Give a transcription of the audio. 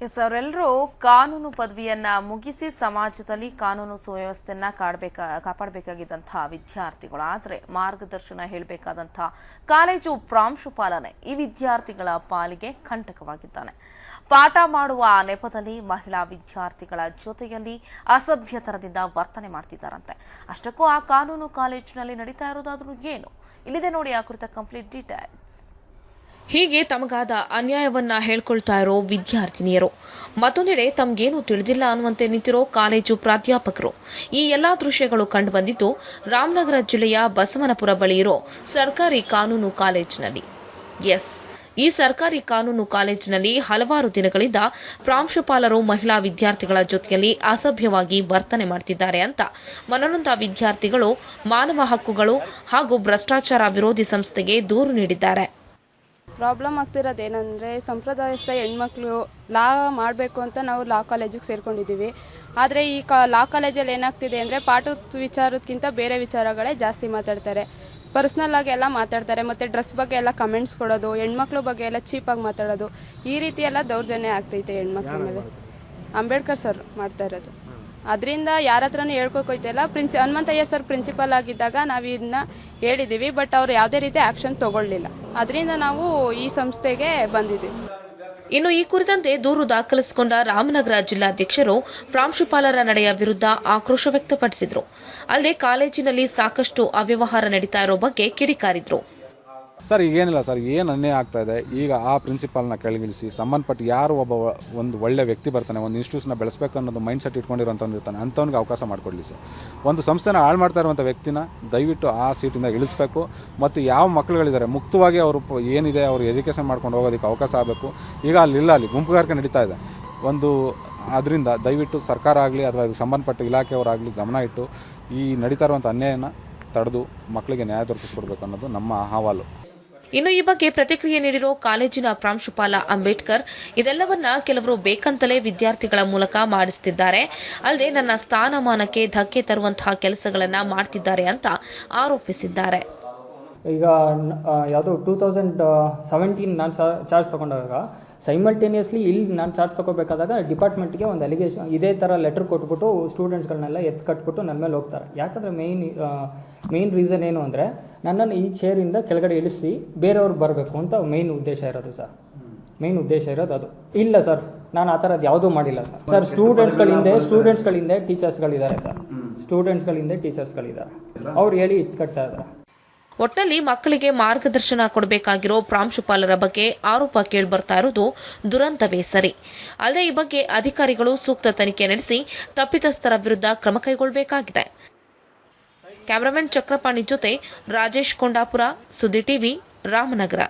S ಅವರೆಲ್ಲರೂ ಕಾನೂನು ಪದವಿಯನ್ನ ಮುಗಿಸಿ ಸಮಾಜದಲ್ಲಿ ಕಾನೂನು ಸುವ್ಯವಸ್ಥೆಯನ್ನ ಕಾಪಾಡಬೇಕಾಗಿದ್ದಂತಹ ವಿದ್ಯಾರ್ಥಿಗಳು. ಆದರೆ ಮಾರ್ಗದರ್ಶನ ಹೇಳಬೇಕಾದಂತಹ ಕಾಲೇಜು ಪ್ರಾಂಶುಪಾಲನೆ ಈ ವಿದ್ಯಾರ್ಥಿಗಳ ಪಾಲಿಗೆ ಕಂಟಕವಾಗಿದ್ದಾನೆ. ಪಾಠ ಮಾಡುವ ನೆಪದಲ್ಲಿ ಮಹಿಳಾ ವಿದ್ಯಾರ್ಥಿಗಳ ಜೊತೆಯಲ್ಲಿ ಅಸಭ್ಯತನದಿಂದ ವರ್ತನೆ ಮಾಡ್ತಿದ್ದಾರಂತೆ. ಅಷ್ಟಕ್ಕೂ ಆ ಕಾನೂನು ಕಾಲೇಜಿನಲ್ಲಿ ನಡೀತಾ ಇರೋದಾದ್ರೂ ಏನು? ಇಲ್ಲಿದೆ ನೋಡಿ ಆ ಕುರಿತ ಕಂಪ್ಲೀಟ್ ಡೀಟೇಲ್ಸ್. ಹೀಗೆ ತಮಗಾದ ಅನ್ಯಾಯವನ್ನ ಹೇಳ್ಕೊಳ್ತಾ ಇರೋ ವಿದ್ಯಾರ್ಥಿನಿಯರು, ಮತ್ತೊಂದೆಡೆ ತಮಗೇನು ತಿಳಿದಿಲ್ಲ ಅನ್ನುವಂತೆ ನಿಂತಿರೋ ಕಾಲೇಜು ಪ್ರಾಧ್ಯಾಪಕರು. ಈ ಎಲ್ಲಾ ದೃಶ್ಯಗಳು ಕಂಡುಬಂದಿದ್ದು ರಾಮನಗರ ಜಿಲ್ಲೆಯ ಬಸವನಪುರ ಬಳಿ ಇರೋ ಸರ್ಕಾರಿ ಕಾನೂನು ಕಾಲೇಜಿನಲ್ಲಿ. ಈ ಸರ್ಕಾರಿ ಕಾನೂನು ಕಾಲೇಜಿನಲ್ಲಿ ಹಲವಾರು ದಿನಗಳಿಂದ ಪ್ರಾಂಶುಪಾಲರು ಮಹಿಳಾ ವಿದ್ಯಾರ್ಥಿಗಳ ಜೊತೆಯಲ್ಲಿ ಅಸಭ್ಯವಾಗಿ ವರ್ತನೆ ಮಾಡ್ತಿದ್ದಾರೆ ಅಂತ ಮನನೊಂದ ವಿದ್ಯಾರ್ಥಿಗಳು ಮಾನವ ಹಕ್ಕುಗಳು ಹಾಗೂ ಭ್ರಷ್ಟಾಚಾರ ವಿರೋಧಿ ಸಂಸ್ಥೆಗೆ ದೂರು ನೀಡಿದ್ದಾರೆ. ಪ್ರಾಬ್ಲಮ್ ಆಗ್ತಿರೋದೇನೆಂದರೆ, ಸಂಪ್ರದಾಯಸ್ಥ ಹೆಣ್ಮಕ್ಳು ಲಾ ಮಾಡಬೇಕು ಅಂತ ನಾವು ಲಾ ಕಾಲೇಜಿಗೆ ಸೇರ್ಕೊಂಡಿದ್ದೀವಿ. ಆದರೆ ಈ ಲಾ ಕಾಲೇಜಲ್ಲಿ ಏನಾಗ್ತಿದೆ ಅಂದರೆ, ಪಾಠದ ವಿಚಾರಕ್ಕಿಂತ ಬೇರೆ ವಿಚಾರಗಳೇ ಜಾಸ್ತಿ ಮಾತಾಡ್ತಾರೆ. ಪರ್ಸ್ನಲ್ ಆಗಿ ಎಲ್ಲ ಮಾತಾಡ್ತಾರೆ. ಮತ್ತು ಡ್ರೆಸ್ ಬಗ್ಗೆ ಎಲ್ಲ ಕಮೆಂಟ್ಸ್ ಕೊಡೋದು, ಹೆಣ್ಮಕ್ಳ ಬಗ್ಗೆ ಎಲ್ಲ ಚೀಪಾಗಿ ಮಾತಾಡೋದು, ಈ ರೀತಿ ಎಲ್ಲ ದೌರ್ಜನ್ಯ ಆಗ್ತೈತೆ ಹೆಣ್ಮಕ್ಳ ಮೇಲೆ. ಅಂಬೇಡ್ಕರ್ ಸರ್ ಮಾಡ್ತಾ ಇರೋದು. ಅದರಿಂದ ಯಾರ ಹತ್ರನೂ ಹೇಳ್ಕೊಯ್ತಿಲ್ಲ. ಹನುಮಂತಯ್ಯ ಸರ್ ಪ್ರಿನ್ಸಿಪಲ್ ಆಗಿದ್ದಾಗ ನಾವು ಇದನ್ನ ಹೇಳಿದ್ದೀವಿ, ಬಟ್ ಅವ್ರು ಯಾವುದೇ ರೀತಿ ಆ್ಯಕ್ಷನ್ ತಗೊಳ್ಳಿಲ್ಲ. ಅದರಿಂದ ನಾವು ಈ ಸಂಸ್ಥೆಗೆ ಬಂದಿದ್ದೀವಿ. ಇನ್ನು ಈ ಕುರಿತಂತೆ ದೂರು ದಾಖಲಿಸಿಕೊಂಡ ರಾಮನಗರ ಜಿಲ್ಲಾಧ್ಯಕ್ಷರು ಪ್ರಾಂಶುಪಾಲರ ನಡೆಯ ವಿರುದ್ಧ ಆಕ್ರೋಶ ವ್ಯಕ್ತಪಡಿಸಿದರು. ಅಲ್ಲದೆ ಕಾಲೇಜಿನಲ್ಲಿ ಸಾಕಷ್ಟು ಅವ್ಯವಹಾರ ನಡೀತಾ ಇರೋ ಬಗ್ಗೆ ಕಿಡಿಕಾರಿದ್ರು. ಸರ್, ಈಗೇನಿಲ್ಲ ಸರ್, ಏನು ಅನ್ಯಾಯ ಆಗ್ತಾ ಇದೆ. ಈಗ ಆ ಪ್ರಿನ್ಸಿಪಾಲ್ನ ಕೆಳಗಿಳಿಸಿ ಸಂಬಂಧಪಟ್ಟ ಯಾರು ಒಂದು ಒಳ್ಳೆ ವ್ಯಕ್ತಿ ಬರ್ತಾನೆ, ಒಂದು ಇನ್ಸ್ಟಿಟ್ಯೂಷನ್ನ ಬೆಳೆಸಬೇಕು ಅನ್ನೋದು ಮೈಂಡ್ ಸೆಟ್ ಇಟ್ಕೊಂಡಿರೋಂಥವ್ನು ಇರ್ತಾನೆ, ಅಂಥವ್ನಿಗೆ ಅವಕಾಶ ಮಾಡಿಕೊಡ್ಲಿ ಸರ್. ಒಂದು ಸಂಸ್ಥೆನ ಹಾಳು ಮಾಡ್ತಾ ಇರುವಂಥ ವ್ಯಕ್ತಿನ ದಯವಿಟ್ಟು ಆ ಸೀಟಿಂದ ಇಳಿಸ್ಬೇಕು. ಮತ್ತು ಯಾವ ಮಕ್ಕಳುಗಳಿದ್ದಾರೆ ಮುಕ್ತವಾಗಿ ಅವರು ಏನಿದೆ ಅವರು ಎಜುಕೇಷನ್ ಮಾಡ್ಕೊಂಡು ಹೋಗೋದಕ್ಕೆ ಅವಕಾಶ ಆಗಬೇಕು. ಈಗ ಅಲ್ಲಿ ಗುಂಪುಗಾರಿಕೆ ನಡೀತಾ ಇದೆ. ಅದರಿಂದ ದಯವಿಟ್ಟು ಸರ್ಕಾರ ಆಗಲಿ ಅಥವಾ ಇದು ಸಂಬಂಧಪಟ್ಟ ಇಲಾಖೆಯವರಾಗಲಿ ಗಮನ ಇಟ್ಟು ಈ ನಡೀತಾ ಇರುವಂಥ ಅನ್ಯಾಯನ ತಡೆದು ಮಕ್ಕಳಿಗೆ ನ್ಯಾಯ ದೊರಕಿಸ್ಕೊಡ್ಬೇಕು ಅನ್ನೋದು ನಮ್ಮ ಅಹವಾಲು. ಇನ್ನು ಈ ಬಗ್ಗೆ ಪ್ರತಿಕ್ರಿಯೆ ನೀಡಿರೋ ಕಾಲೇಜಿನ ಪ್ರಾಂಶುಪಾಲ ಅಂಬೇಡ್ಕರ್, ಇದೆಲ್ಲವನ್ನ ಕೆಲವರು ಬೇಕಂತಲೇ ವಿದ್ಯಾರ್ಥಿಗಳ ಮೂಲಕ ಮಾಡಿಸುತ್ತಿದ್ದಾರೆ, ಅಲ್ಲದೆ ನನ್ನ ಸ್ಥಾನಮಾನಕ್ಕೆ ಧಕ್ಕೆ ತರುವಂತಹ ಕೆಲಸಗಳನ್ನ ಮಾಡ್ತಿದ್ದಾರೆ ಅಂತ ಆರೋಪಿಸಿದ್ದಾರೆ. ಈಗ ಯಾವುದೋ 2017 ನಾನು ಚಾರ್ಜ್ ತೊಗೊಂಡಾಗ ಸೈಮಲ್ಟೇನಿಯಸ್ಲಿ ಇಲ್ಲಿ ನಾನು ಚಾರ್ಜ್ ತೊಗೋಬೇಕಾದಾಗ ಡಿಪಾರ್ಟ್ಮೆಂಟ್ಗೆ ಒಂದು ಅಲಿಗೇಷನ್ ಇದೇ ಥರ ಲೆಟರ್ ಕೊಟ್ಬಿಟ್ಟು ಸ್ಟೂಡೆಂಟ್ಸ್ಗಳನ್ನೆಲ್ಲ ಕಟ್ಬಿಟ್ಟು ನನ್ನ ಮೇಲೆ ಹೋಗ್ತಾರೆ. ಯಾಕಂದರೆ ಮೇಯ್ನ್ ರೀಸನ್ ಏನು ಅಂದರೆ, ನನ್ನನ್ನು ಈ ಚೇರಿಂದ ಕೆಳಗಡೆ ಇಳಿಸಿ ಬೇರೆಯವ್ರು ಬರಬೇಕು ಅಂತ ಮೇಯ್ನ್ ಉದ್ದೇಶ ಇರೋದು ಸರ್. ಮೇಯ್ನ್ ಉದ್ದೇಶ ಇರೋದು ಅದು. ಇಲ್ಲ ಸರ್, ನಾನು ಆ ಥರದ್ದು ಯಾವುದೂ ಮಾಡಿಲ್ಲ ಸರ್. ಸ್ಟೂಡೆಂಟ್ಸ್ಗಳಿಂದ ಟೀಚರ್ಸ್ಗಳಿದ್ದಾರೆ ಸರ್. ಸ್ಟೂಡೆಂಟ್ಸ್ಗಳಿಂದ ಟೀಚರ್ಸ್ಗಳಿದ್ದಾರೆ. ಅವ್ರು ಹೇಳಿ ಕಟ್ತಾ ಇದ್ದಾರೆ. ಒಟ್ಟಿನಲ್ಲಿ ಮಕ್ಕಳಿಗೆ ಮಾರ್ಗದರ್ಶನ ಕೊಡಬೇಕಾಗಿರೋ ಪ್ರಾಂಶುಪಾಲರ ಬಗ್ಗೆ ಆರೋಪ ಕೇಳಿಬರ್ತಾ ಇರೋದು ದುರಂತವೇ ಸರಿ. ಅಲ್ಲದೆ ಈ ಬಗ್ಗೆ ಅಧಿಕಾರಿಗಳು ಸೂಕ್ತ ತನಿಖೆ ನಡೆಸಿ ತಪ್ಪಿತಸ್ಥರ ವಿರುದ್ಧ ಕ್ರಮ ಕೈಗೊಳ್ಳಬೇಕಾಗಿದೆ. ಕ್ಯಾಮರಾಮನ್ ಚಕ್ರಪಾಣಿ ಜೊತೆ ರಾಜೇಶ್ ಕೊಂಡಾಪುರ, ಸುದ್ದಿ ಟಿವಿ, ರಾಮನಗರ.